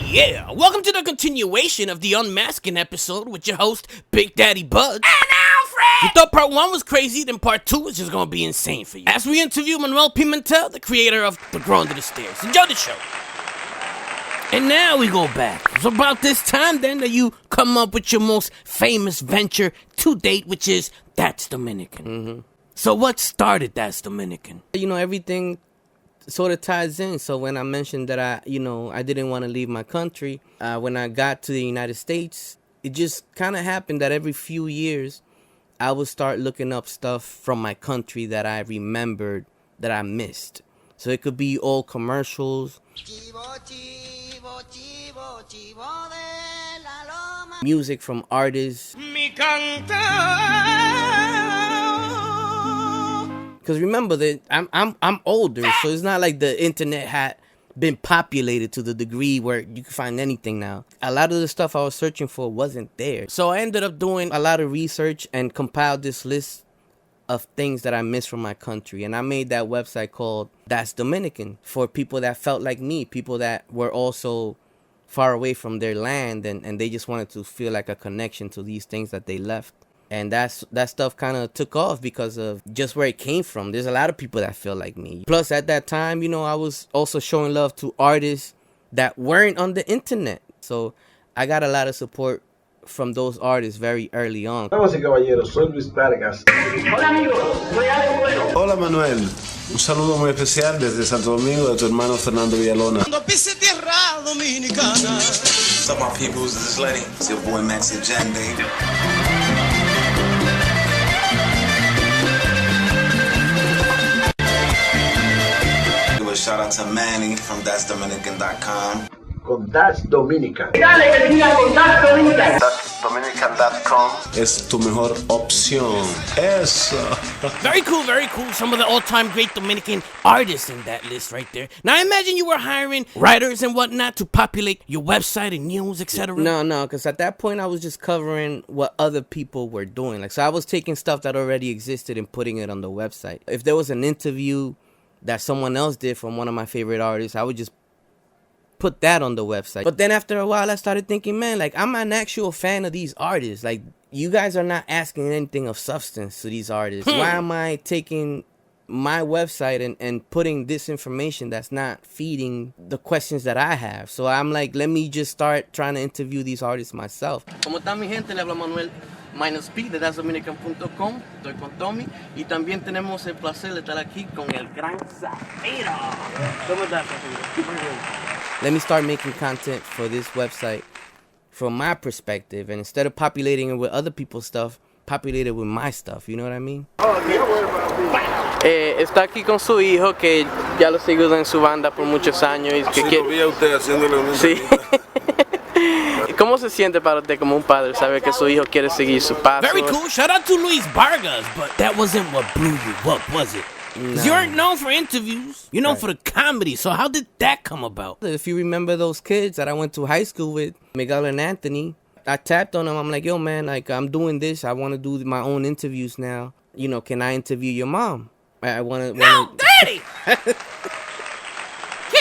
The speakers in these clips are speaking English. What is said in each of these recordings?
Yeah, welcome to the continuation of the Unmasking episode with your host, Big Daddy Bud. And Alfred! You thought part 1 was crazy, then part 2 is just gonna be insane for you. As we interview Manuel Pimentel, the creator of The Girl Under the Stairs. Enjoy the show. And now we go back. It's about this time then that you come up with your most famous venture to date, which is Thatsdominican. So what started Thatsdominican? You know, everything sort of ties in. So when I mentioned that I didn't want to leave my country, when I got to the United States, it just kind of happened that every few years I would start looking up stuff from my country that I remembered that I missed. So it could be old commercials, music from artists. Because remember that I'm older, so it's not like the internet had been populated to the degree where you can find anything now. A lot of the stuff I was searching for wasn't there. So I ended up doing a lot of research and compiled this list of things that I missed from my country. And I made that website called Thatsdominican for people that felt like me, people that were also far away from their land and they just wanted to feel like a connection to these things that they left. And that stuff kind of took off because of just where it came from. There's a lot of people that feel like me. Plus, at that time, you know, I was also showing love to artists that weren't on the internet. So I got a lot of support from those artists very early on. Damas y caballeros, soy Luis Vargas. Hola amigos, soy Alex. Hola Manuel, un saludo muy especial desde Santo Domingo de tu hermano Fernando Villalona. Cuando pise tierra dominicana. What's up, my peoples? This is Lenny. It's your boy Maxi Jande. Give a shout out to Manny from Thatsdominican.com. Con Thatsdominican. Dale que siga con Thatsdominican. Thatsdominican.com es tu mejor opción. Eso. Very cool, very cool. Some of the all-time great Dominican artists in that list right there. Now, I imagine you were hiring writers and whatnot to populate your website and news, etc. No, because at that point I was just covering what other people were doing. Like, so I was taking stuff that already existed and putting it on the website. If there was an interview that someone else did from one of my favorite artists, I would just put that on the website. But then after a while I started thinking, man, like, I'm an actual fan of these artists. Like, you guys are not asking anything of substance to these artists. Why am I taking my website and putting this information that's not feeding the questions that I have? So I'm like, let me just start trying to interview these artists myself. ¿Cómo está mi gente? Le habla Manuel -P de Thatsdominican.com. Estoy con Tommy y también tenemos el placer de estar aquí con el gran Zafiro. ¿Cómo estás, Zafiro? Muy bien. Let me start making content for this website from my perspective, and instead of populating it with other people's stuff, populate it with my stuff. You know what I mean? Está aquí con su hijo que ya lo sigo en su banda por muchos años y que Lo vi a usted haciéndole un sí. ¿Cómo se siente para usted como un padre saber que su hijo quiere seguir su paso? Very cool. Shout out to Luis Vargas, but that wasn't what blew you up, was it? Because you aren't known for interviews. You're known for the comedy. So how did that come about? If you remember those kids that I went to high school with, Miguel and Anthony, I tapped on them. I'm like, yo, man, like, I'm doing this. I want to do my own interviews now. You know, can I interview your mom? I want to. No, Daddy! Can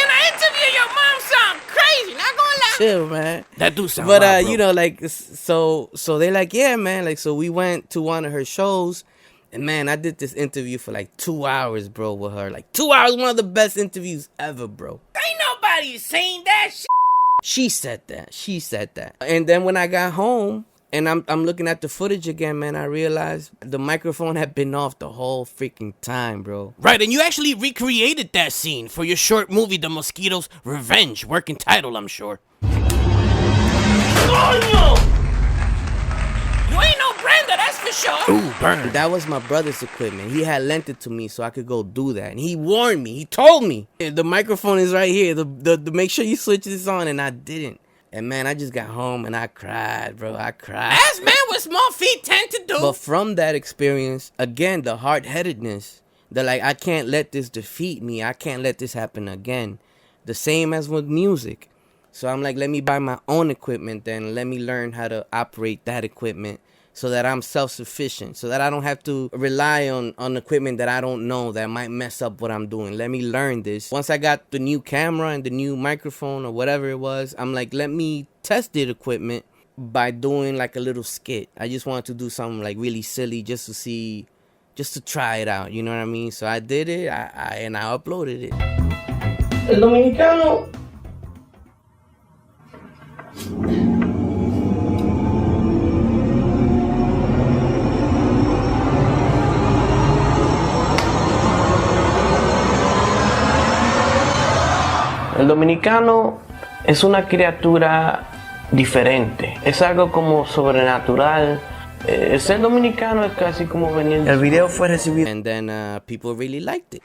I interview your mom? Sound crazy. Not gonna lie. Chill, man. That do sound But, wild, bro. you know, like, so they're like, yeah, man. Like, so we went to one of her shows. And, man, I did this interview for, like, 2 hours, bro, with her. Like, 2 hours, one of the best interviews ever, bro. Ain't nobody saying that shit. She said that. And then when I got home and I'm looking at the footage again, man, I realized the microphone had been off the whole freaking time, bro. Right, and you actually recreated that scene for your short movie, The Mosquito's Revenge. Working title, I'm sure. Oh, no! You ain't no Brenda, that's for sure. Ooh, burn. That was my brother's equipment. He had lent it to me so I could go do that. And he warned me. He told me, the microphone is right here. The make sure you switch this on. And I didn't. And, man, I just got home and I cried, bro. I cried. As men with small feet tend to do. But from that experience, again, the hard-headedness, like, I can't let this defeat me. I can't let this happen again. The same as with music. So I'm like, let me buy my own equipment then. Let me learn how to operate that equipment so that I'm self-sufficient, so that I don't have to rely on equipment that I don't know that might mess up what I'm doing. Let me learn this. Once I got the new camera and the new microphone or whatever it was, I'm like, let me test the equipment by doing like a little skit. I just wanted to do something like really silly just to try it out, you know what I mean? So I did it, and I uploaded it. El dominicano es una criatura diferente, es algo como sobrenatural. Ser dominicano es casi como venir. El video fue recibido. And then people really liked it.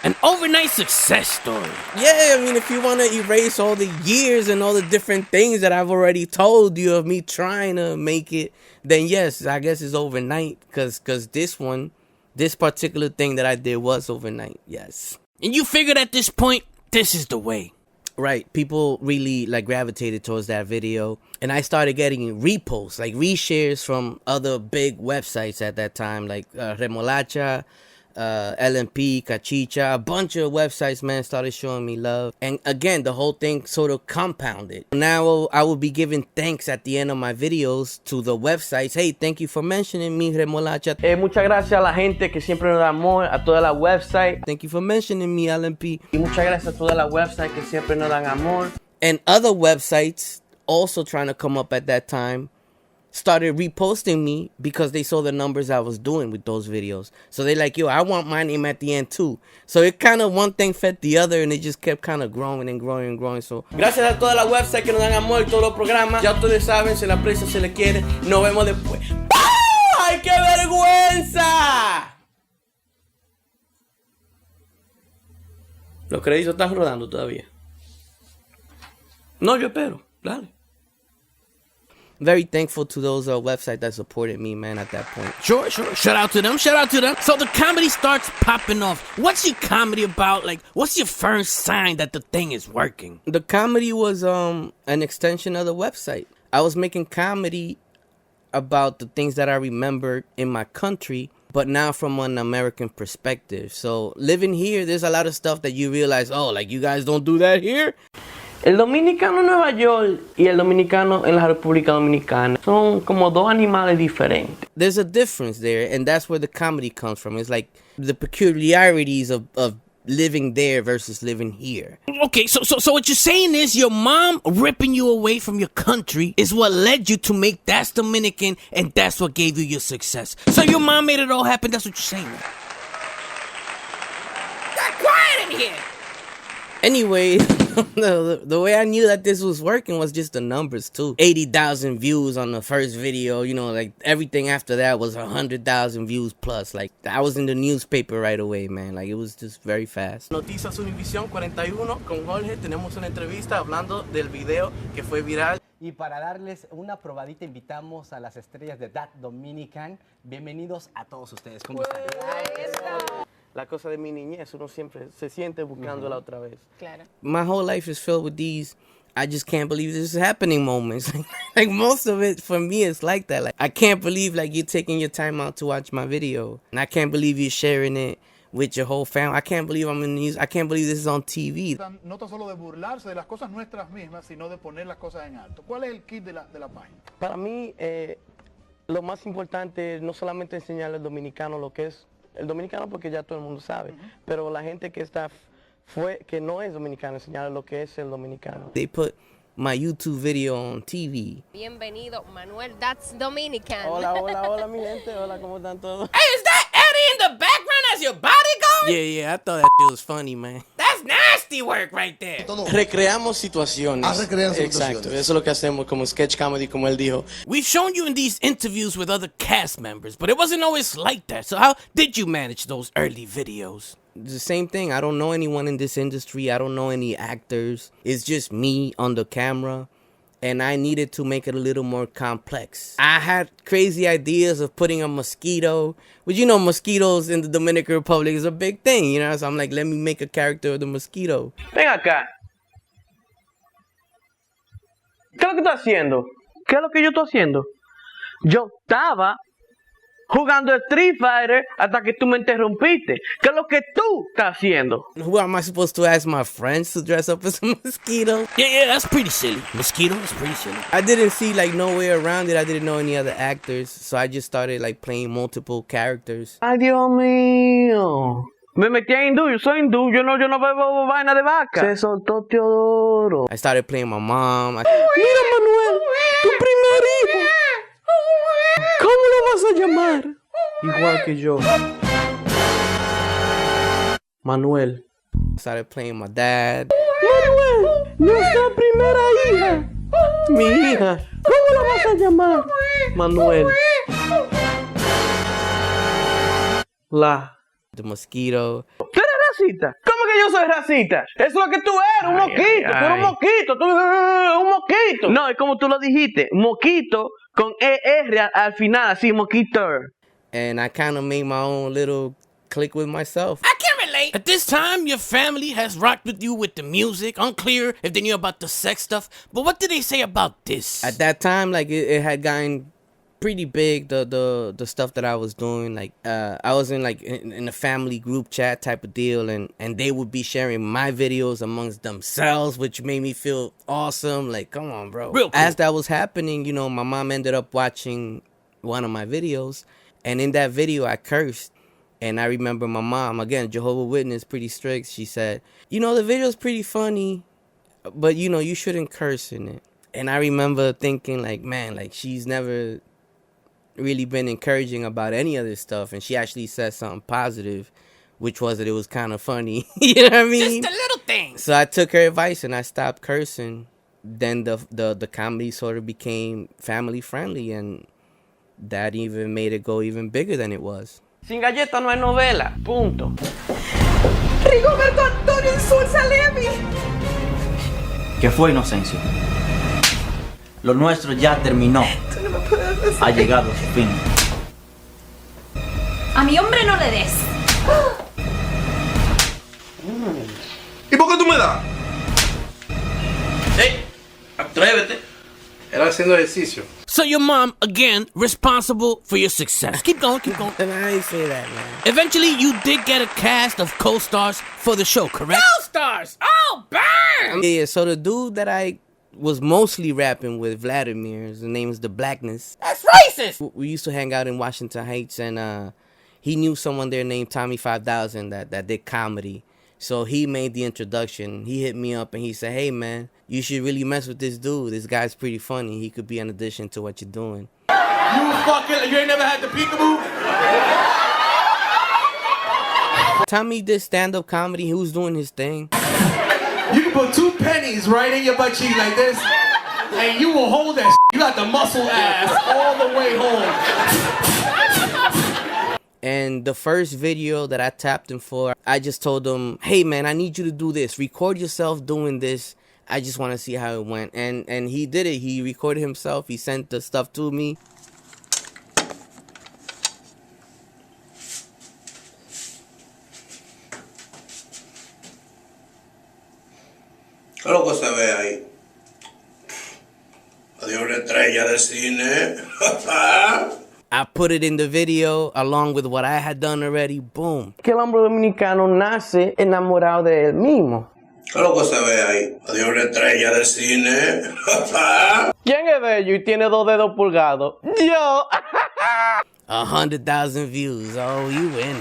An overnight success story. Yeah, I mean, if you want to erase all the years and all the different things that I've already told you of me trying to make it, then yes, I guess it's overnight. Because this particular thing that I did was overnight, yes. And you figured at this point, this is the way. Right, people really like gravitated towards that video, and I started getting reposts, like reshares from other big websites at that time, like Remolacha, LMP, Cachicha, a bunch of websites, man, started showing me love. And again, the whole thing sort of compounded. Now I will be giving thanks at the end of my videos to the websites. Hey, thank you for mentioning me, Remolacha. Muchas gracias a la gente que siempre nos da amor, a toda la website. Thank you for mentioning me, LMP. Y muchas gracias a toda la website que siempre nos dan amor. And other websites also trying to come up at that time started reposting me because they saw the numbers I was doing with those videos. So they like, yo, I want my name at the end too. So it kind of one thing fed the other, and it just kept kind of growing and growing and growing. So gracias a toda la website que nos dan amor y todos los programas. Ya ustedes saben, se le aprecia, se le quiere. Nos vemos después. ¡Ay, qué vergüenza! Los créditos están rodando todavía. No, yo espero. Dale. very thankful to those websites that supported me, man, at that point. Sure. Shout out to them. So the comedy starts popping off. What's your comedy about? Like, what's your first sign that the thing is working? The comedy was an extension of the website. I was making comedy about the things that I remembered in my country, but now from an American perspective. So living here, there's a lot of stuff that you realize, oh, like you guys don't do that here? El dominicano en Nueva York y el dominicano en la República Dominicana son como dos animales diferentes. There's a difference there, and that's where the comedy comes from. It's like the peculiarities of living there versus living here. Okay, so what you're saying is your mom ripping you away from your country is what led you to make Thatsdominican, and that's what gave you your success. So your mom made it all happen, that's what you're saying. Got quiet in here! Anyway, the way I knew that this was working was just the numbers too. 80,000 views on the first video, you know, like everything after that was 100,000 views plus. Like I was in the newspaper right away, man. Like it was just very fast. Noticias Univisión 41 con Jorge. Tenemos una entrevista hablando del video que fue viral. Y para darles una probadita invitamos a las estrellas de Thatsdominican. Bienvenidos a todos ustedes. ¿Cómo están? La cosa de mi niñez, uno siempre se siente buscándola otra vez. Claro. My whole life is filled with these I just can't believe this is happening moments. Like most of it for me is like that. Like I can't believe like you're taking your time out to watch my video. And I can't believe you're sharing it with your whole family. I can't believe I'm in the news. I can't believe this is on TV. No tan solo de burlarse de las cosas nuestras mismas, sino de poner las cosas en alto. ¿Cuál es el kit de la página? Para mí, lo más importante es no solamente enseñarle al dominicano lo que es el dominicano, porque ya todo el mundo sabe, pero la gente que que no es dominicana, enseñarle lo que es el dominicano. They put my YouTube video on TV. Bienvenido, Manuel, Thatsdominican. Hola, mi gente. Hola, ¿cómo están todos? Hey, is that Eddie in the background as your bodyguard? Yeah, I thought that shit was funny, man. That's nasty work right there. Recreamos situaciones. Exacto, eso es lo que hacemos como sketch comedy, como él dijo. We've shown you in these interviews with other cast members, but it wasn't always like that. So how did you manage those early videos? The same thing. I don't know anyone in this industry. I don't know any actors. It's just me on the camera. And I needed to make it a little more complex. I had crazy ideas of putting a mosquito. But you know, mosquitoes in the Dominican Republic is a big thing, you know? So I'm like, let me make a character of the mosquito. Ven acá. ¿Qué es lo que estás haciendo? ¿Qué es lo que yo estoy haciendo? Yo estaba jugando Street Fighter hasta que tú me interrumpiste. ¿Qué es lo que tú estás haciendo? Who am I supposed to ask my friends to dress up as a mosquito? Yeah, that's pretty silly. Mosquito is pretty silly. I didn't see like no way around it. I didn't know any other actors, so I just started like playing multiple characters. Ay, Dios mío. Me metí a hindú, yo soy hindú, yo no bebo vaina de vaca. Se soltó Teodoro. I started playing my mom. Mira, Manuel, tu primer hijo. ¿Cómo lo vas a llamar? Igual que yo. Manuel. I started playing my dad. Manuel, nuestra primera hija. Mi hija. ¿Cómo la vas a llamar? Manuel. The mosquito. ¿Tú eres racista? ¿Cómo que yo soy racista? Eso es lo que tú eres, un mosquito. Tú eres un mosquito. Tú eres un mosquito. No, es como tú lo dijiste. Mosquito con ER al final, así, mosquito. And I kind of made my own little clique with myself. I can relate. At this time, your family has rocked with you with the music. Unclear if they knew about the sex stuff. But what did they say about this? At that time, like it had gotten pretty big, the stuff that I was doing. Like I was in like in a family group chat type of deal, and they would be sharing my videos amongst themselves, which made me feel awesome. Like, come on, bro. Real cool. As that was happening, you know, my mom ended up watching one of my videos, and in that video I cursed. And I remember my mom, again, Jehovah's Witness, pretty strict. She said, you know, the video's pretty funny, but you know, you shouldn't curse in it. And I remember thinking like, man, like she's never really been encouraging about any of this stuff, and she actually said something positive, which was that it was kind of funny. You know what I mean? Just a little thing. So I took her advice and I stopped cursing. Then the comedy sort of became family friendly, and that even made it go even bigger than it was. Sin galleta no hay novela. Punto. Rigoberto Antonio Insulza Levi. ¿Qué fue, Inocencio? Lo nuestro ya terminó. Ha llegado a su fin. A mi hombre no le des. ¿Y por qué tú me das? Atrévete. Era haciendo ejercicio. So your mom, again, responsible for your success. Keep going, keep going. And I ain't say that, man. Eventually, you did get a cast of co-stars for the show, correct? Co-stars! Oh, bam! Yeah, so the dude that I was mostly rapping with, Vladimir, his name is The Blackness. That's racist! We used to hang out in Washington Heights, and he knew someone there named Tommy 5000 that did comedy. So he made the introduction. He hit me up and he said, hey, man, you should really mess with this dude. This guy's pretty funny. He could be an addition to what you're doing. You ain't never had the peekaboo? Tommy did stand-up comedy. He was doing his thing. You can put 2 pennies right in your butt cheek like this, and you will hold that. You got the muscle ass all the way home. And the first video that I tapped him for, I just told him, hey, man, I need you to do this. Record yourself doing this. I just want to see how it went. And he did it. He recorded himself. He sent the stuff to me. ¿Qué es lo que se ve ahí? Adiós, una estrella de cine. I put it in the video along with what I had done already. Boom. Que el hombre dominicano nace enamorado de él mismo. ¿Qué es lo que se ve ahí? Adiós, una estrella de cine. ¿Quién es bello y tiene 2 dedos pulgados? Yo. 100,000 views. Oh, you win.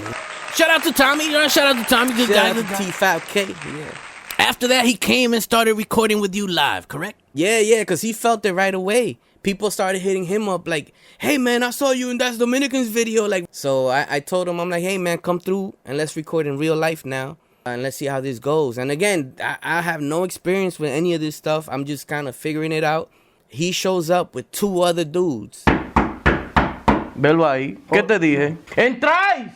Shout out to Tommy. Shout out to Tommy. Good guy. Shout out to T5K. Yeah. After that, he came and started recording with you live, correct? Yeah, because he felt it right away. People started hitting him up like, hey, man, I saw you in Thatsdominican's video. Like, so I told him, I'm like, hey, man, come through and let's record in real life now. And let's see how this goes. And again, I have no experience with any of this stuff. I'm just kind of figuring it out. He shows up with 2 other dudes. Velo ahí. ¿Qué te dije? ¡Entráis!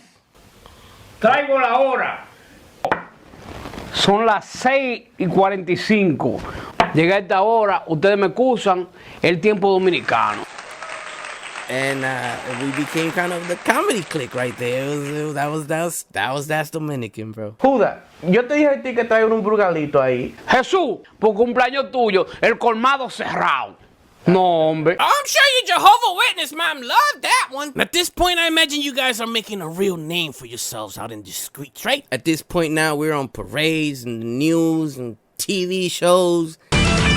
Traigo la hora. Son las 6:45. Llegué a esta hora, ustedes me excusan, el tiempo dominicano. And we became kind of the comedy clique right there. That was Thatsdominican, bro. Judas, yo te dije a ti que traigo un burgalito ahí. Jesús, por cumpleaños tuyo, el colmado cerrado. No, hombre. I'm sure you Jehovah Witness, mom. Love that one. At this point, I imagine you guys are making a real name for yourselves out in the streets, right? At this point now, we're on parades and the news and TV shows. Buenas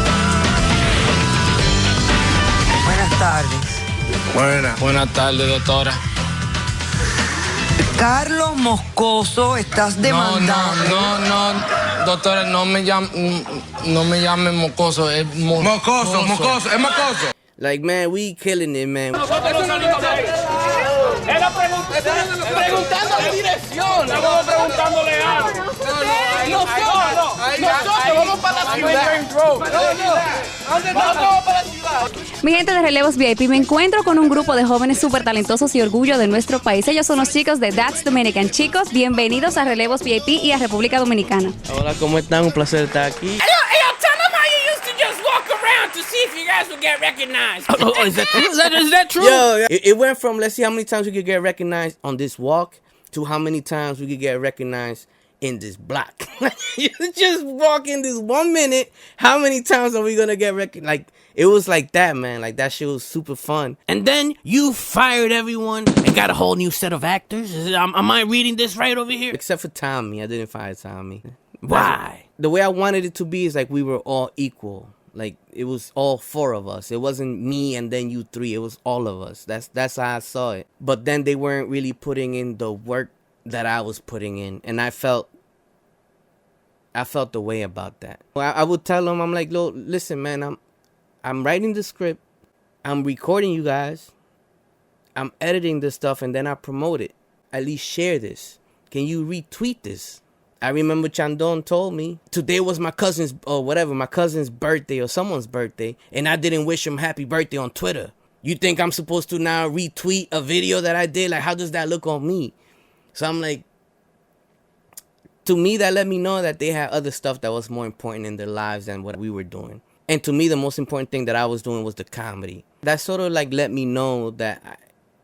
tardes. Buenas tardes, doctora. Carlos Moscoso, estás demandando. No, doctora, no me llame mocoso, es mocoso, es mocoso. Like, man, we killing it, man. Nosotros salimos de ahí. Era preguntando la dirección. Estamos preguntándole algo. Nosotros vamos para la ciudad. Vamos para la ciudad. Mi gente de Relevos VIP, me encuentro con un grupo de jóvenes súper talentosos y orgullo de nuestro país. Ellos son los chicos de Thatsdominican. Chicos, bienvenidos a Relevos VIP y a República Dominicana. Hola, ¿cómo están? Un placer estar aquí. Tell them how you used to just walk around to see if you guys would get recognized. Oh, is that true? Is that true? Yo, it went from, let's see how many times we could get recognized on this walk to how many times we could get recognized in this block. You just walk in this 1 minute, how many times are we gonna get recognized? Like, it was like that, man. Like, that shit was super fun. And then you fired everyone and got a whole new set of actors. Am I reading this right over here? Except for Tommy. I didn't fire Tommy. Why? The way I wanted it to be is like we were all equal. Like, it was all 4 of us. It wasn't me and then you 3. It was all of us. That's how I saw it. But then they weren't really putting in the work that I was putting in. And I felt the way about that. I would tell them, I'm like, listen, man, I'm writing the script. I'm recording you guys. I'm editing this stuff and then I promote it. At least share this. Can you retweet this? I remember Chandon told me today was my cousin's birthday or someone's birthday, and I didn't wish him happy birthday on Twitter. You think I'm supposed to now retweet a video that I did? Like, how does that look on me? So I'm like, to me, that let me know that they had other stuff that was more important in their lives than what we were doing. And to me, the most important thing that I was doing was the comedy. That sort of like let me know that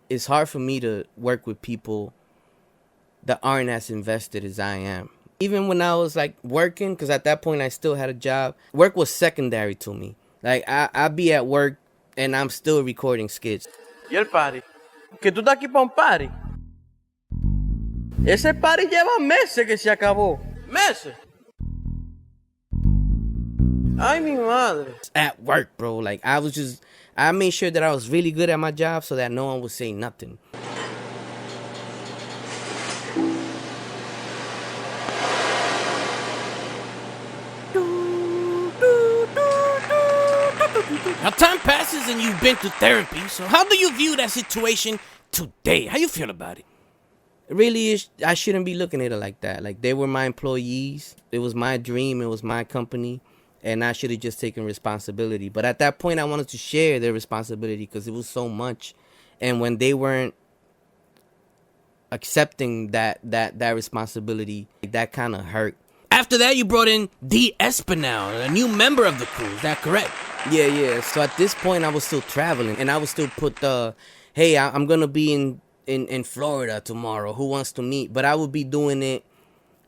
it's hard for me to work with people that aren't as invested as I am. Even when I was like working, because at that point I still had a job, work was secondary to me. Like, I'd be at work and I'm still recording skits. ¿Y el party? ¿Que tú estás aquí para un party? Ese party lleva meses que se acabó. Meses. Ay, mi madre. At work, bro. Like, I made sure that I was really good at my job so that no one would say nothing. Now, time passes and you've been to therapy, so how do you view that situation today? How you feel about it? Really, I shouldn't be looking at it like that. Like, they were my employees. It was my dream. It was my company. And I should have just taken responsibility. But at that point, I wanted to share their responsibility because it was so much. And when they weren't accepting that responsibility, that kind of hurt. After that, you brought in D. Espinal, a new member of the crew. Is that correct? Yeah. So at this point, I was still traveling. And I would still put hey, I'm going to be in Florida tomorrow. Who wants to meet? But I would be doing it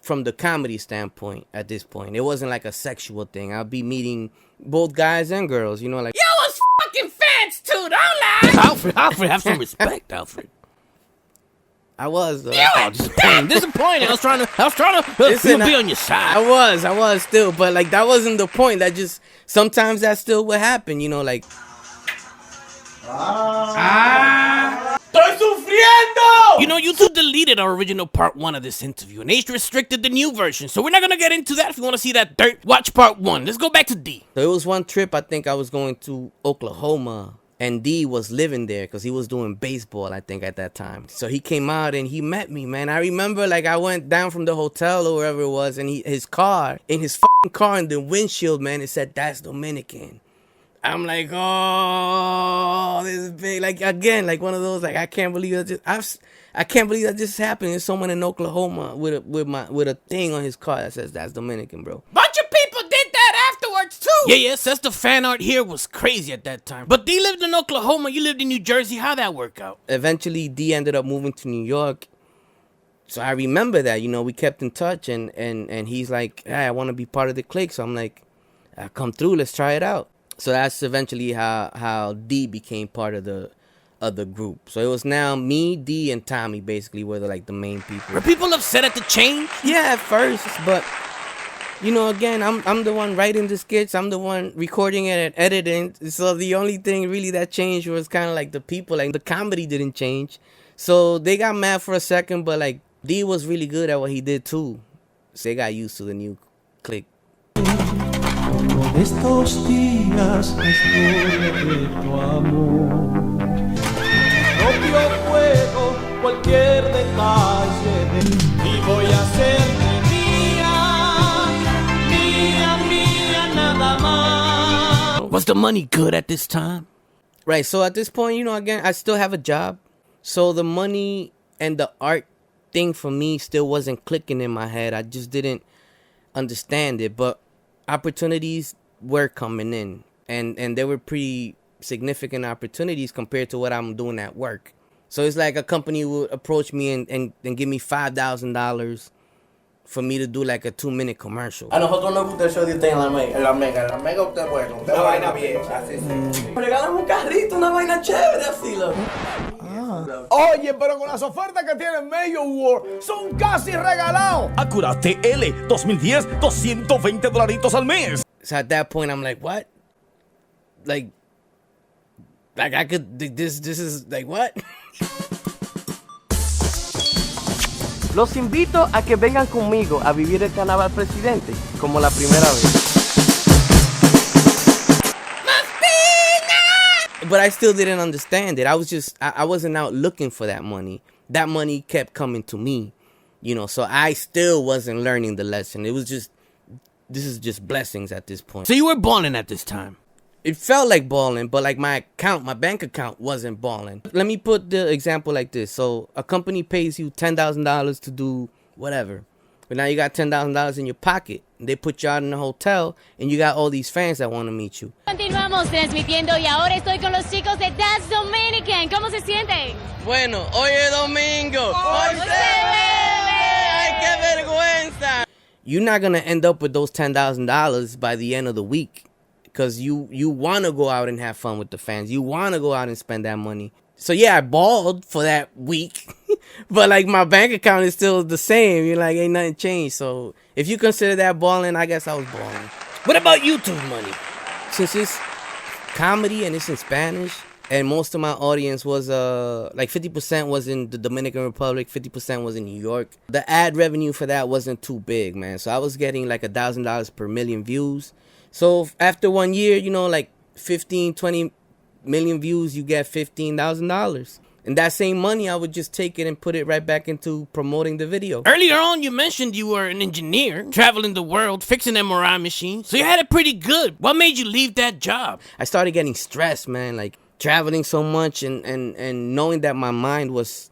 from the comedy standpoint at this point. It wasn't like a sexual thing. I'll be meeting both guys and girls, you know, like... You was fucking fans too, don't lie! Alfred, have some respect, Alfred. I was, though. Disappointing. I was trying to be on your side. I was still, but like that wasn't the point. That just, sometimes that still would happen, you know, like... ¡Estoy sufriendo! You know, YouTube deleted our original part 1 of this interview and age restricted the new version, so we're not gonna get into that. If you want to see that dirt, watch part 1. Let's go back to D. So it was one trip, I think I was going to Oklahoma, and D was living there because he was doing baseball, I think, at that time. So he came out and he met me, man. I remember, like, I went down from the hotel or wherever it was, and his car, in the windshield, man, it said, "That's Dominican." I'm like, oh, this is big. Like, again, like one of those, like, I can't believe that just happened. There's someone in Oklahoma with a thing on his car that says "That's Dominican," bro. Bunch of people did that afterwards too. Yeah, says the fan art here was crazy at that time. But D lived in Oklahoma, you lived in New Jersey. How'd that work out? Eventually, D ended up moving to New York. So I remember that, you know, we kept in touch, and he's like, hey, I want to be part of the clique. So I'm like, come through, let's try it out. So that's eventually how D became part of the group. So it was now me, D, and Tommy basically were the main people. Were people upset at the change? Yeah, at first, but you know, again, I'm the one writing the skits. I'm the one recording it and editing. So the only thing really that changed was kind of like the people. Like the comedy didn't change. So they got mad for a second, but like D was really good at what he did too. So they got used to the new clique. Estos días la historia de tu amor. Propio fuego, cualquier detalle y voy a hacerte mía, nada más. Was the money good at this time? Right, so at this point, you know, again, I still have a job. So the money and the art thing for me still wasn't clicking in my head. I just didn't understand it, but opportunities were coming in, and they were pretty significant opportunities compared to what I'm doing at work. So it's like a company would approach me and give me $5,000 for me to do like a 2-minute commercial. A nosotros nos gusta el show de usted en la mega. En la mega usted es bueno. Una vaina bien, así sí. Regálame un carrito, una vaina chévere así, loco. Oye, pero con las ofertas que tiene Mayo World son casi regalados. Acurate L 2010, $220 al mes. So at that point, I'm like, what? Like I could, this is like, what? Los invito a que vengan conmigo a vivir el carnaval presidente como la primera vez. But I still didn't understand it. I wasn't out looking for that money. That money kept coming to me, you know, so I still wasn't learning the lesson. It was just, this is just blessings at this point. So you were balling at this time? It felt like balling, but like my bank account wasn't balling. Let me put the example like this. So a company pays you $10,000 to do whatever. But now you got $10,000 in your pocket. They put you out in a hotel, and you got all these fans that want to meet you. Continuamos transmitiendo y ahora estoy con los chicos de Thatsdominican. ¿Cómo se sienten? Bueno, hoy es domingo. Hoy se bebe. Ay, qué vergüenza. You're not going to end up with those $10,000 by the end of the week. Because you want to go out and have fun with the fans. You want to go out and spend that money. So yeah, I balled for that week. But like my bank account is still the same. You're like, ain't nothing changed. So if you consider that balling, I guess I was balling. What about YouTube money? Since it's comedy and it's in Spanish, and most of my audience was like 50% was in the Dominican Republic, 50% was in New York. The ad revenue for that wasn't too big, man. So I was getting like $1,000 per million views. So after 1 year, you know, like 15, 20 million views, you get $15,000. And that same money, I would just take it and put it right back into promoting the video. Earlier on, you mentioned you were an engineer, traveling the world, fixing MRI machines. So you had it pretty good. What made you leave that job? I started getting stressed, man, like traveling so much and knowing that my mind was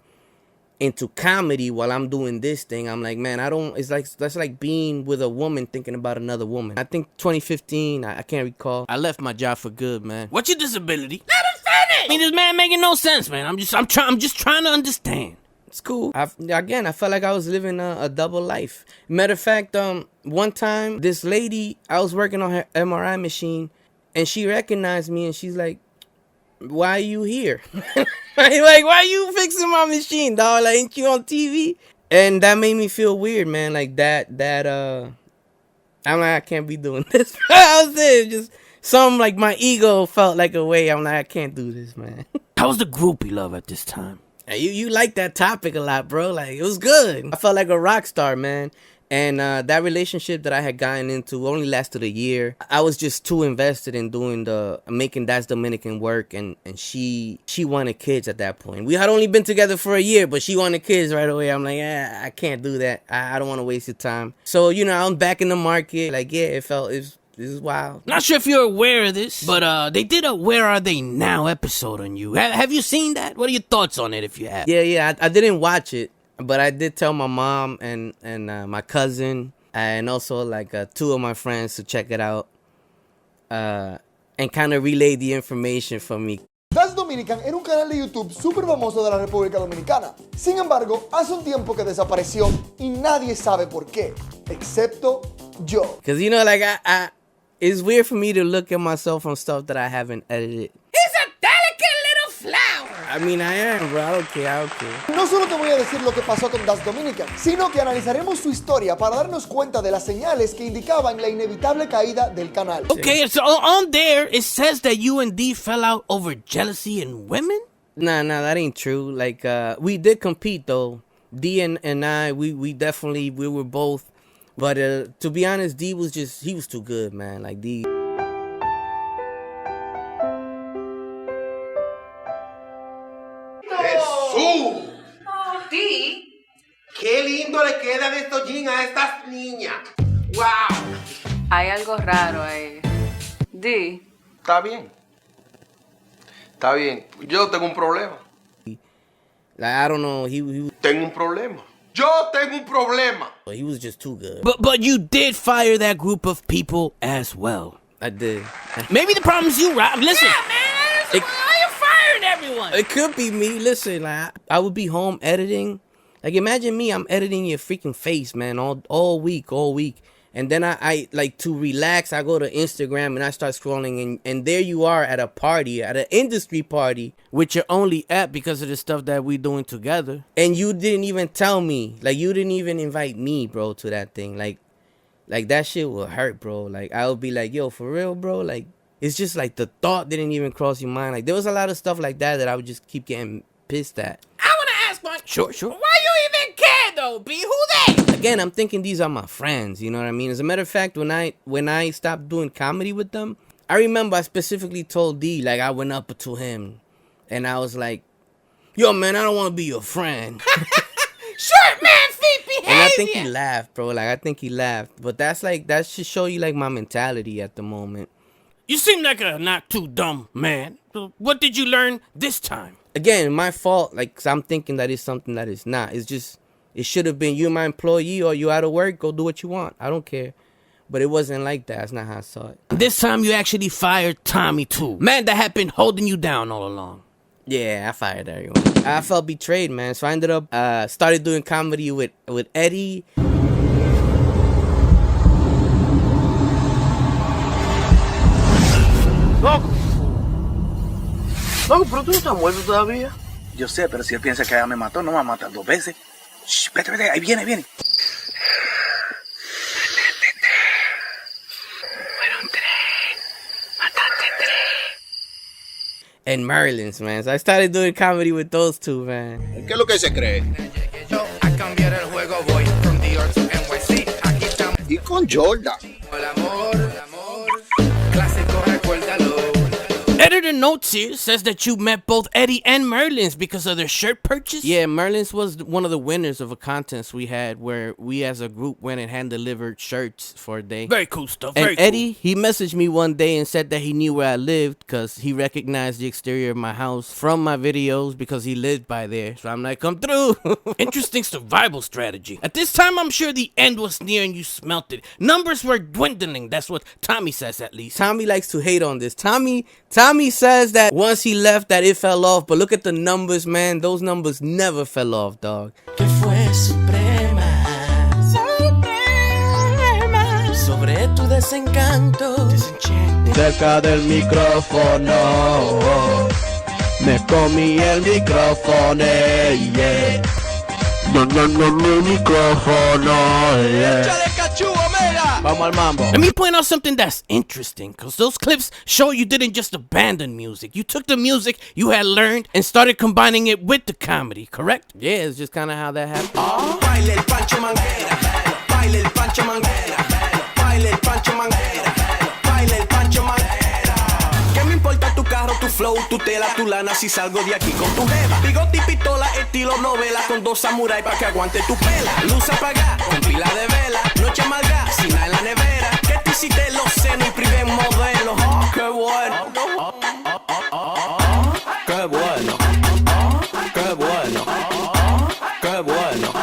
into comedy while I'm doing this thing. I'm like, man, that's like being with a woman thinking about another woman. I think 2015, I can't recall. I left my job for good, man. What's your disability? Let him finish! I mean, this man making no sense, man. I'm just trying to understand. It's cool. I felt like I was living a double life. Matter of fact, one time, this lady, I was working on her MRI machine, and she recognized me, and she's like, why are you here? Like, why are you fixing my machine, dog? Like, ain't you on TV? And that made me feel weird, man. Like that I'm like, I can't be doing this. I was there, just some like my ego felt like a way. I'm like, I can't do this, man. How was the groupie love at this time? You like that topic a lot, bro. Like, it was good. I felt like a rock star, man. And that relationship that I had gotten into only lasted a year. I was just too invested in making Thatsdominican work, and she wanted kids at that point. We had only been together for a year, but she wanted kids right away. I'm like, I can't do that. I don't want to waste your time. So, you know, I'm back in the market. Like, yeah, this is wild. Not sure if you're aware of this, but they did a Where Are They Now episode on you. Have you seen that? What are your thoughts on it if you have? Yeah, I didn't watch it. But I did tell my mom and my cousin and also like 2 of my friends to check it out and kind of relay the information for me. Thatsdominican era un canal de YouTube súper famoso de la República Dominicana. Sin embargo, hace un tiempo que desapareció y nadie sabe por qué, excepto yo. Because, you know, like It's weird for me to look at myself on stuff that I haven't edited. He's a delicate little flower. I mean, I am, bro. I don't care. No solo te voy a decir lo que pasó con Thatsdominican, sino que analizaremos su historia para darnos cuenta de las señales que indicaban la inevitable caída del canal. Okay, so on there, it says that you and D fell out over jealousy in women? Nah, that ain't true. Like, we did compete, though. D and I, we were both. But to be honest, D was he was too good, man. Like, D. ¡Jesús! D. ¡Qué lindo le quedan estos jeans a estas niñas! ¡Wow! Hay algo raro ahí. D. Está bien. Está bien. Yo tengo un problema. Like, I don't know. Tengo un problema. Yo tengo un problema. He was just too good. But you did fire that group of people as well. I did. Maybe the problem's you, Rob. Listen. Yeah, man. Why are you firing everyone? It could be me. Listen, like, I would be home editing. Like, imagine me. I'm editing your freaking face, man, all week. And then I like, to relax, I go to Instagram and I start scrolling, and there you are at a party, at an industry party. Which you're only at because of the stuff that we doing together. And you didn't even tell me. Like, you didn't even invite me, bro, to that thing. Like that shit will hurt, bro. Like, I would be like, yo, for real, bro? Like, it's just like the thought didn't even cross your mind. Like, there was a lot of stuff like that I would just keep getting pissed at. I want to ask one. Sure. Why you even care, though, B? Who they? Again, I'm thinking these are my friends, you know what I mean? As a matter of fact, when I stopped doing comedy with them, I remember I specifically told D, like, I went up to him, and I was like, yo, man, I don't want to be your friend. Short man feet behavior. And I think he laughed, bro. Like, I think he laughed. But that should show you, like, my mentality at the moment. You seem like a not too dumb man. What did you learn this time? Again, my fault, like, 'cause I'm thinking that it's something that it's not. It's just, it should have been, you my employee or you out of work, go do what you want. I don't care. But it wasn't like that. That's not how I saw it. This time you actually fired Tommy too. Man that had been holding you down all along. Yeah, I fired everyone. I felt betrayed, man. So I ended up started doing comedy with Eddie. Loco, pero tú no estás muerto todavía. Yo sé, pero si él piensa que ella me mató, no me va a matar 2 veces. Shh, vete, ahí viene. Fueron 3. Mataste 3. And Merlin's, man. So I started doing comedy with those two, man. ¿Qué es lo que se cree? Yo a cambiar el juego voy from the York to NYC. Aquí estamos. Y con Jordan. El amor, clásico, recuérdalo. Editor notes here says that you met both Eddie and Merlin's because of their shirt purchase. Yeah, Merlin's was one of the winners of a contest we had where we as a group went and hand-delivered shirts for a day. Very cool stuff. And Eddie, he messaged me one day and said that he knew where I lived because he recognized the exterior of my house from my videos because he lived by there. So I'm like, come through. Interesting survival strategy. At this time, I'm sure the end was near and you smelt it. Numbers were dwindling. That's what Tommy says, at least. Tommy likes to hate on this. Tommy says that once he left that it fell off, but look at the numbers, man. Those numbers never fell off, dog. Que fue suprema sobre tu desencanto. Cerca del micrófono me comí el micrófono, yeah. Mi micrófono, yeah. Vamos al mambo. Let me point out something that's interesting, because those clips show you didn't just abandon music. You took the music you had learned and started combining it with the comedy, correct? Yeah, it's just kind of how that happened. Baile el Pancho Manguera, baile el Pancho Manguera, baile el Pancho Manguera, baile el Pancho Manguera. ¿Qué me importa tu carro, tu flow, tu tela, tu lana si salgo de aquí con tu jeva? Bigote y pistola, estilo novela, con 2 samuráis pa' que aguante tu pela. Luz apagada, con pila de vela, noche amarga, sin nada en la nevera. Que tú hiciste los senos y privé modelo. Oh, qué bueno. Qué bueno. Qué bueno. Qué bueno.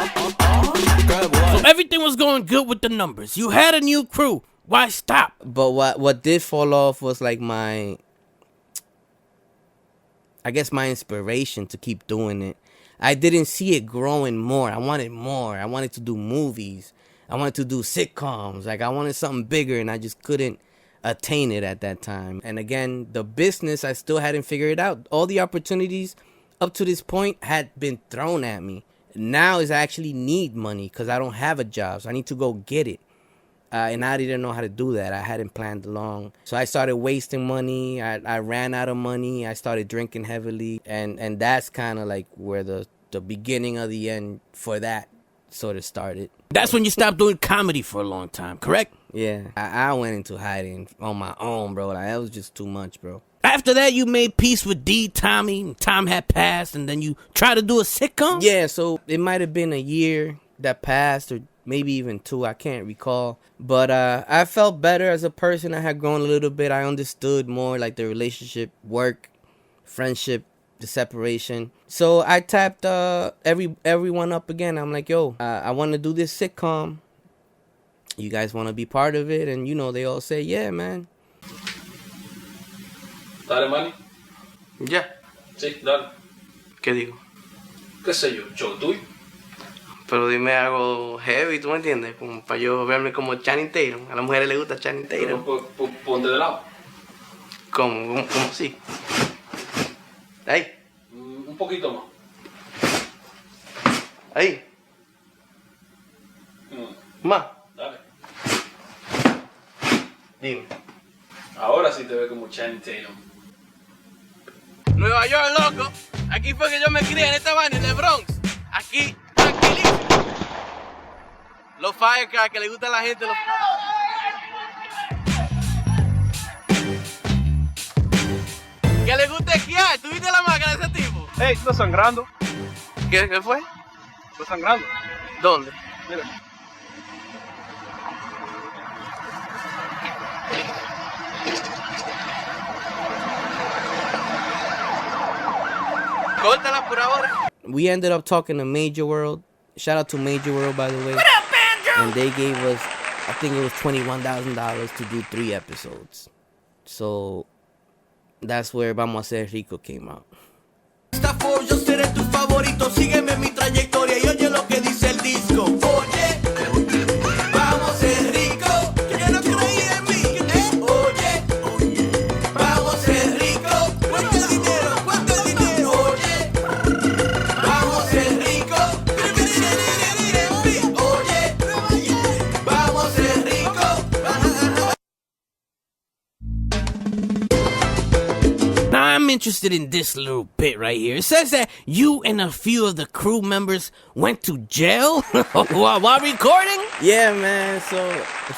Qué bueno. So everything was going good with the numbers. You had a new crew. Why stop? But what did fall off was like my inspiration to keep doing it. I didn't see it growing more. I wanted more. I wanted to do movies. I wanted to do sitcoms. Like, I wanted something bigger, and I just couldn't attain it at that time. And again, the business, I still hadn't figured it out. All the opportunities up to this point had been thrown at me. Now is I actually need money because I don't have a job, so I need to go get it. And I didn't know how to do that. I hadn't planned along. So I started wasting money. I ran out of money. I started drinking heavily. And that's kind of like where the beginning of the end for that sort of started. That's when you stopped doing comedy for a long time, correct? Yeah. I went into hiding on my own, bro. Like, that was just too much, bro. After that, you made peace with Tommy. Tom had passed, and then you tried to do a sitcom? Yeah, so it might have been a year that passed, or maybe even 2, I can't recall. But I felt better as a person. I had grown a little bit. I understood more like the relationship, work, friendship, the separation. So I tapped everyone up again. I'm like, yo, I want to do this sitcom. You guys want to be part of it? And, they all say, yeah, man. Dale, Manny. Ya. Sí, dale. ¿Qué digo? ¿Qué sé yo? ¿Show tuyo? Pero dime algo heavy, ¿tú me entiendes? Como para yo verme como Channing Tatum. A las mujeres les gusta Channing Tatum. Pero, ponte de lado. ¿Cómo así? Ahí. Un poquito más. Ahí. Más. Dale. Dime. Ahora sí te ve como Channing Tatum. Nueva York, loco. Aquí fue que yo me crié en esta vaina, en el Bronx. Aquí, tranquilísimo. Los firecrackers que le gusta a la gente. Que le gusta esquiar. ¿Tú viste la máquina de ese tipo? Ey, estás sangrando. ¿Qué fue? Estás sangrando. ¿Dónde? Mira. Córtala por ahora. We ended up talking to Major World. Shout out to Major World, by the way. What up, Andrew? And they gave us, I think it was $21,000 to do 3 episodes. So that's where Vamos a Ser Rico came out. Yo seré tu favorito, sígueme en mi trayectoria y oye lo que dice el disco. Oye, vamos a ser rico, que yo no creí en mí. Oye, vamos a ser rico, cuánto dinero, oye, vamos a ser rico, oye, vamos a ser rico. Now I'm interested in this little bit right here. It says that you and a few of the crew members went to jail while recording? Yeah, man. So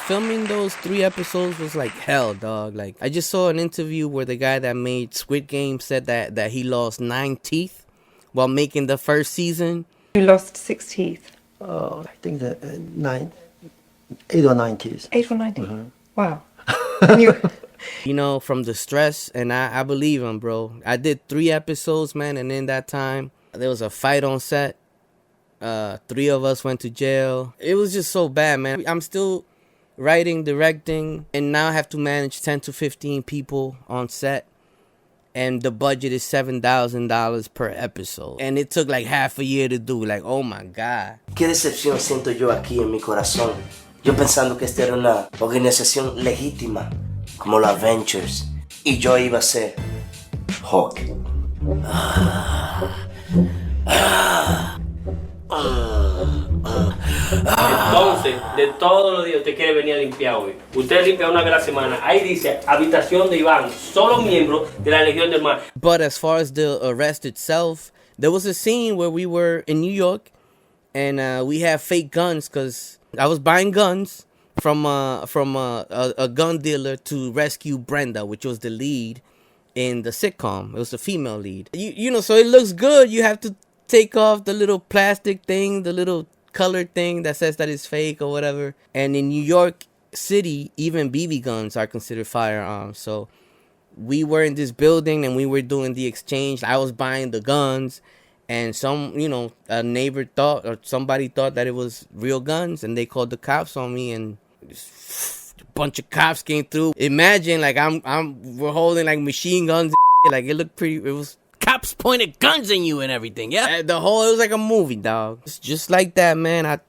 filming those 3 episodes was like hell, dog. Like, I just saw an interview where the guy that made Squid Game said that he lost 9 teeth while making the first season. You lost 6 teeth. Oh, I think that 8 or 9 teeth. 8 or 9 teeth. Mhm. Wow. From the stress, and I believe him, bro. I did 3 episodes, man, and in that time, there was a fight on set. 3 of us went to jail. It was just so bad, man. I'm still writing, directing, and now I have to manage 10 to 15 people on set. And the budget is $7,000 per episode. And it took like half a year to do. Like, oh my God. Qué decepción siento yo aquí en mi corazón. Yo pensando que esta era una organización legítima, como los Avengers, y yo iba a ser Hulk. Entonces, de todos los días usted quiere venir a limpiar hoy. Usted limpia una vez a la semana. Ahí dice, habitación de Iván, solo miembro de la Legión del Mar. But as far as the arrest itself, there was a scene where we were in New York, and we had fake guns, because I was buying guns from a gun dealer to rescue Brenda, which was the lead in the sitcom. It was the female lead. You know, so it looks good. You have to take off the little plastic thing, the little colored thing that says that it's fake or whatever. And in New York City, even BB guns are considered firearms. So we were in this building and we were doing the exchange. I was buying the guns, and a neighbor thought, or somebody thought that it was real guns, and they called the cops on me, and a bunch of cops came through. Imagine, like, we're holding like machine guns, like it looked pretty. It was cops pointed guns at you and everything. Yeah, it was like a movie, dog. It's just like that, man.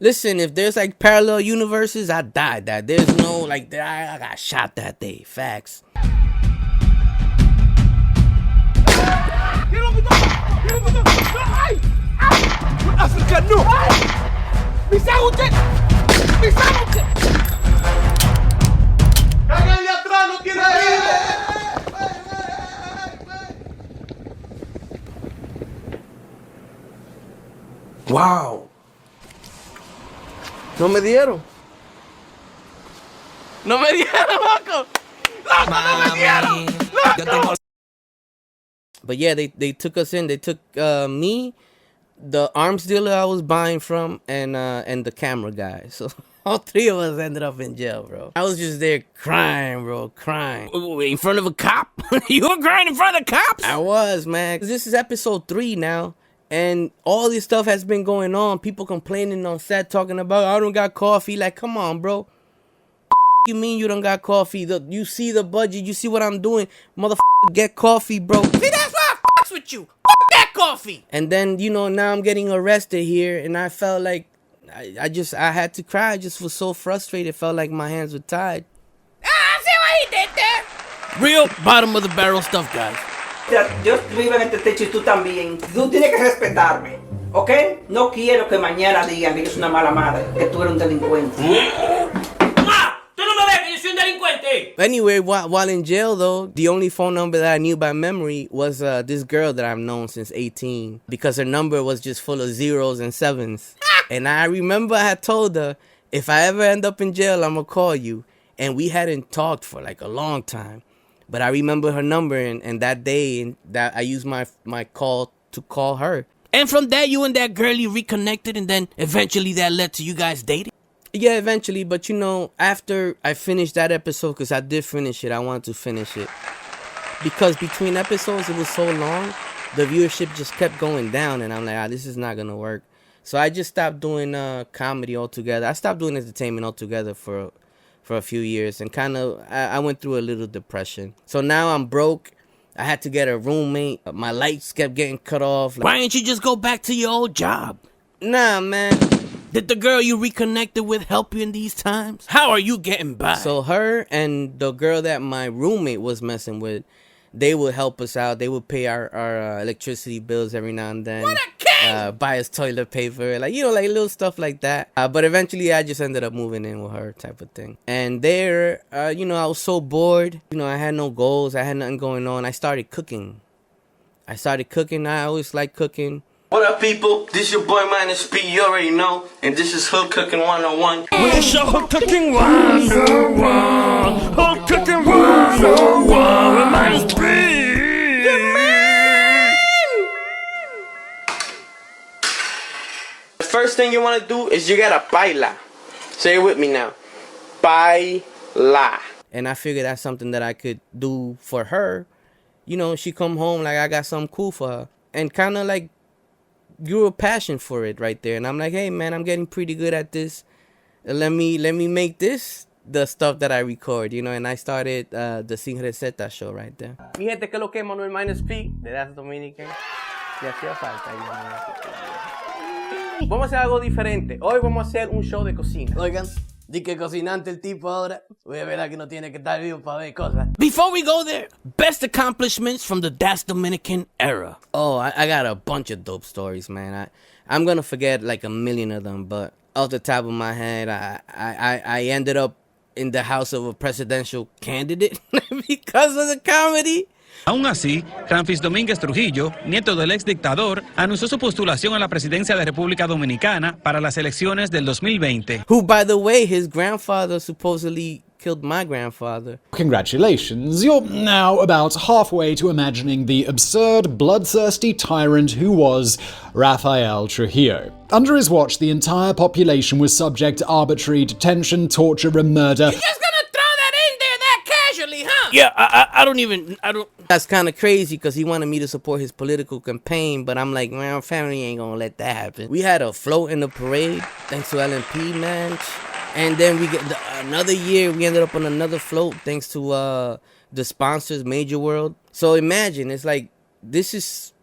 Listen, if there's like parallel universes, I died that. There's no like I got shot that day. Facts. Africa, no! ¡Cáiganle atrás! ¡No tiene ahí! Wow. No me dieron. No me dieron, loco. Loco, no me dieron. Loco. But yeah, they took us in. They took me, the arms dealer I was buying from, and the camera guy. So all three of us ended up in jail, bro. I was just there crying, bro, crying. In front of a cop? You were crying in front of cops? I was, man. This is episode 3 now. And all this stuff has been going on. People complaining on set, talking about, I don't got coffee. Like, come on, bro. You mean you don't got coffee? You see the budget. You see what I'm doing. Motherfucker, get coffee, bro. See, that's why I fucks with you. Fuck that coffee. And then, now I'm getting arrested here. And I felt like, I had to cry. I just was so frustrated. It felt like my hands were tied. I see what he did there. Real bottom of the barrel stuff, guys. Yo vivo en este techo y tú también. Tú tienes que respetarme, ¿ok? No quiero que mañana digan que yo soy una mala madre, que tú eres un delincuente. ¡Tú no me ves que yo soy un delincuente! Anyway, while in jail, though, the only phone number that I knew by memory was this girl that I've known since 18. Because her number was just full of zeros and sevens. And I remember I had told her, if I ever end up in jail, I'm going to call you. And we hadn't talked for like a long time. But I remember her number, and that day, and that I used my call to call her. And from that, you and that girlie reconnected, and then eventually that led to you guys dating? Yeah, eventually. But, after I finished that episode, because I did finish it, I wanted to finish it. Because between episodes, it was so long, the viewership just kept going down, and I'm like, this is not going to work. So I just stopped doing comedy altogether. I stopped doing entertainment altogether for a few years, and kind of I went through a little depression. So now I'm broke. I had to get a roommate. My lights kept getting cut off. Why didn't you just go back to your old job? Nah, man. Did the girl you reconnected with help you in these times? How are you getting by? So her and the girl that my roommate was messing with, they would help us out. They would pay our electricity bills every now and then. What a king! Buy us toilet paper. Like little stuff like that. But eventually I just ended up moving in with her type of thing. And there, I was so bored. I had no goals. I had nothing going on. I started cooking. I always liked cooking. What up, people? This your boy Minus P, you already know. And this is Hood Cooking 101. It's your Hood Cooking 101. Hood Cooking 101 with Minus P. The first thing you want to do is you gotta baila. Say it with me now. Baila. And I figured that's something that I could do for her. She come home like I got something cool for her. And kind of like grew a passion for it right there. And I'm like, hey man, I'm getting pretty good at this. Let me make this the stuff that I record, and I started the Sin Receta show right there. Mi gente, que lo que Manuel Minus P de Thatsdominican. Y hacía falta. Vamos a hacer algo diferente. Hoy vamos a hacer un show de cocina. Oigan, di que cocinante el tipo ahora. Voy a ver que no tiene que estar vivo para ver cosas. Before we go there, best accomplishments from the Thatsdominican era. Oh, I got a bunch of dope stories, man. I'm gonna forget like a million of them, but off the top of my head, I ended up in the house of a presidential candidate because of the comedy. Aún así, Ramfis Domínguez Trujillo, nieto del ex dictador, anunció su postulación a la presidencia de República Dominicana para las elecciones del 2020. Who, by the way, his grandfather supposedly killed my grandfather. Congratulations, you're now about halfway to imagining the absurd, bloodthirsty tyrant who was Rafael Trujillo. Under his watch, the entire population was subject to arbitrary detention, torture, and murder. You're just gonna throw that in there that casually, huh? Yeah, I don't. That's kind of crazy because he wanted me to support his political campaign, but I'm like, man, family ain't gonna let that happen. We had a float in the parade, thanks to LNP, man. And then we get another year, we ended up on another float, thanks to the sponsors, Major World. So imagine, it's like, this is,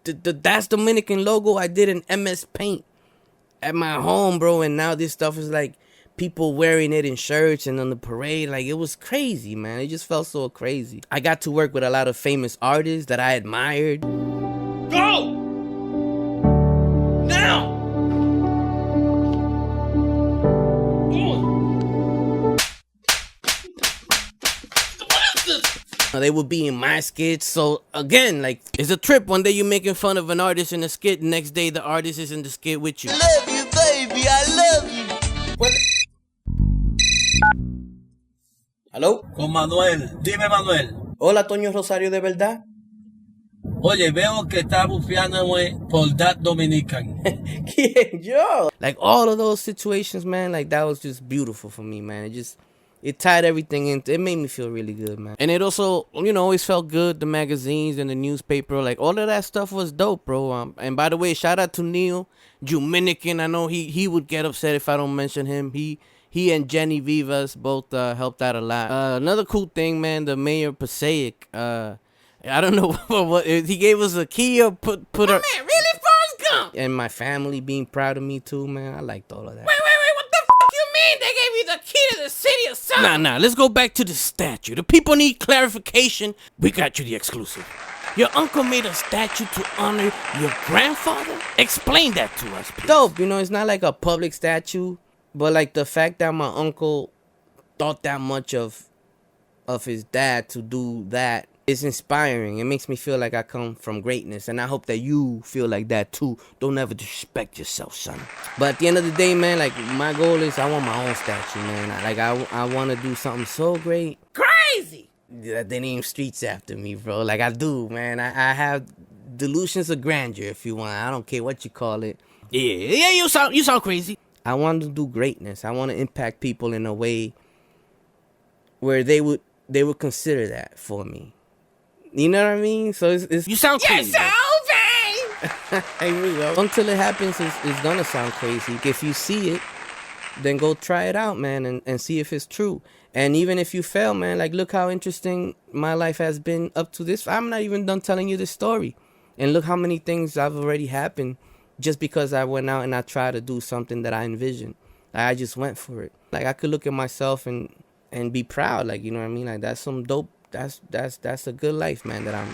that's Dominican logo I did in MS Paint. at my home, bro, and now this stuff is like people wearing it in shirts and on the parade. Like, it was crazy, man. It just felt so crazy. I got to work with a lot of famous artists that I admired. Go! Now! They would be in my skits. So again, like, it's a trip. One day you're making fun of an artist in a skit, the next day the artist is in the skit with you. I love you, baby, I love you. ¿Aló? Con Manuel. Dime, Manuel. Hola, Toño Rosario, ¿de verdad? Oye, veo que está bufiándome por Thatsdominican. ¿Quién? Yo. Like, all of those situations, man, like, that was just beautiful for me, man. It tied everything in. It made me feel really good, man. And it also, you know, always felt good. The magazines and the newspaper, like, all of that stuff was dope, bro. And by the way, shout out to Neil, Dominican. I know he would get upset if I don't mention him. He and Jenny Vivas both helped out a lot. Another cool thing, man, the mayor Passaic, I don't know what he gave us a key or put her. Man, really, Forrest Gump? And my family being proud of me too, man. I liked all of that. Wait, what the f*** you mean? They gave you the key to the city or something? Nah, let's go back to the statue. The people need clarification. We got you the exclusive. Your uncle made a statue to honor your grandfather? Explain that to us, please. Dope, you know, it's not like a public statue, but like the fact that my uncle thought that much of his dad to do that is inspiring. It makes me feel like I come from greatness, and I hope that you feel like that too. Don't ever disrespect yourself, son. But at the end of the day, man, like, my goal is I want my own statue, man. I want to do something so great. Crazy! That they name streets after me, bro. Like, I do, man. I have delusions of grandeur, if you want. I don't care what you call it. Yeah, you sound crazy. I want to do greatness. I want to impact people in a way where they would consider that for me. You know what I mean? So it's you sound crazy. Until it happens, it's gonna sound crazy. If you see it, then go try it out, man, and see if it's true. And even if you fail, man, like, look how interesting my life has been up to this. I'm not even done telling you this story. And look how many things have already happened just because I went out and I tried to do something that I envisioned. I just went for it. Like, I could look at myself and be proud. Like, you know what I mean? Like, that's some dope. That's a good life, man, that I'm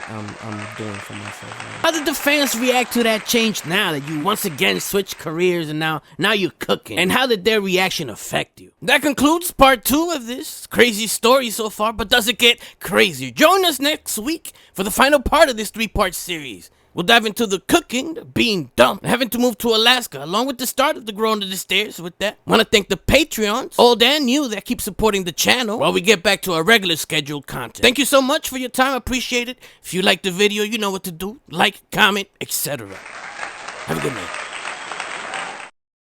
doing for myself, man. How did the fans react to that change now that you once again switched careers and now you're cooking? And how did their reaction affect you? That concludes part 2 of this crazy story so far, but does it get crazier? Join us next week for the final part of this 3-part series. We'll dive into the cooking, the being dumb, having to move to Alaska, along with the start of the Grow Under the Stairs. With that, want to thank the Patreons, old and new, that keep supporting the channel while we get back to our regular scheduled content. Thank you so much for your time. Appreciate it. If you liked the video, you know what to do. Like, comment, etc. Have a good night.